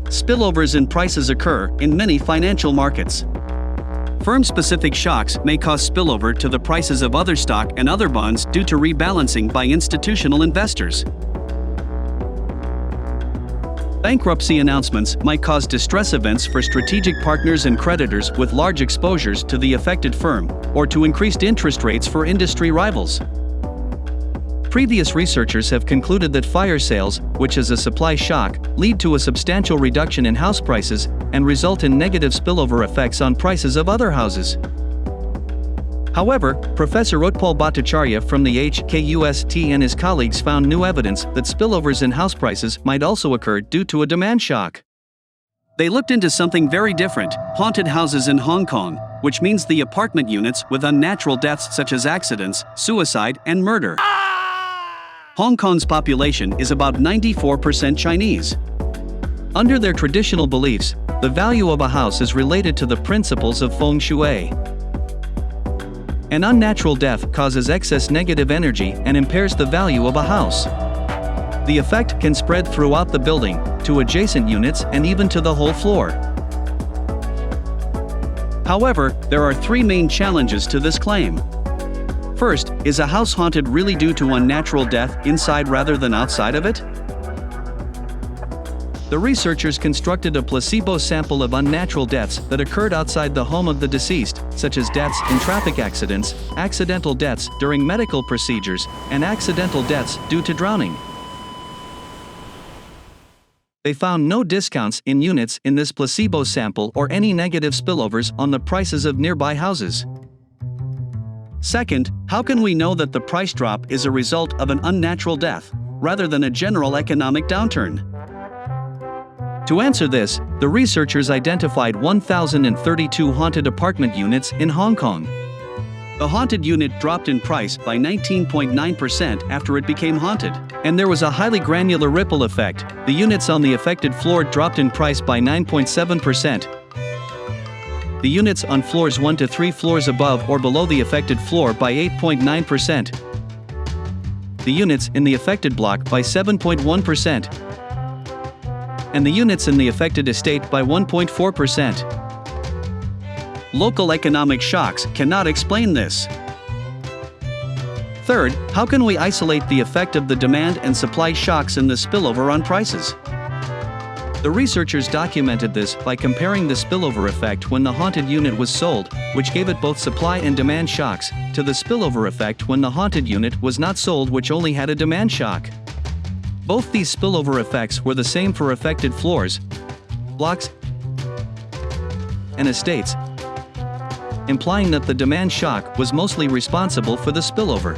spillovers in prices occur in many financial markets. Firm-specific shocks may cause spillover to the prices of other stock and other bonds due to rebalancing by institutional investors. Bankruptcy announcements might cause distress events for strategic partners and creditors with large exposures to the affected firm, or to increased interest rates for industry rivals. Previous researchers have concluded that fire sales, which is a supply shock, lead to a substantial reduction in house prices and result in negative spillover effects on prices of other houses. However, Professor Utpal Bhattacharya from the HKUST and his colleagues found new evidence that spillovers in house prices might also occur due to a demand shock. They looked into something very different: haunted houses in Hong Kong, which means the apartment units with unnatural deaths such as accidents, suicide, and murder. Hong Kong's population is about 94% Chinese. Under their traditional beliefs, the value of a house is related to the principles of feng shui. An unnatural death causes excess negative energy and impairs the value of a house. The effect can spread throughout the building, to adjacent units, and even to the whole floor. However, there are three main challenges to this claim. First, is a house haunted really due to unnatural death inside rather than outside of it? The researchers constructed a placebo sample of unnatural deaths that occurred outside the home of the deceased, such as deaths in traffic accidents, accidental deaths during medical procedures, and accidental deaths due to drowning. They found no discounts in units in this placebo sample or any negative spillovers on the prices of nearby houses. Second, how can we know that the price drop is a result of an unnatural death, rather than a general economic downturn? To answer this, the researchers identified 1,032 haunted apartment units in Hong Kong. The haunted unit dropped in price by 19.9% after it became haunted, and there was a highly granular ripple effect. The units on the affected floor dropped in price by 9.7%. The units on floors 1 to 3 floors above or below the affected floor by 8.9%. The units in the affected block by 7.1%. And the units in the affected estate by 1.4%. Local economic shocks cannot explain this. Third, how can we isolate the effect of the demand and supply shocks in the spillover on prices? The researchers documented this by comparing the spillover effect when the haunted unit was sold, which gave it both supply and demand shocks, to the spillover effect when the haunted unit was not sold, which only had a demand shock. Both these spillover effects were the same for affected floors, blocks, and estates, implying that the demand shock was mostly responsible for the spillover.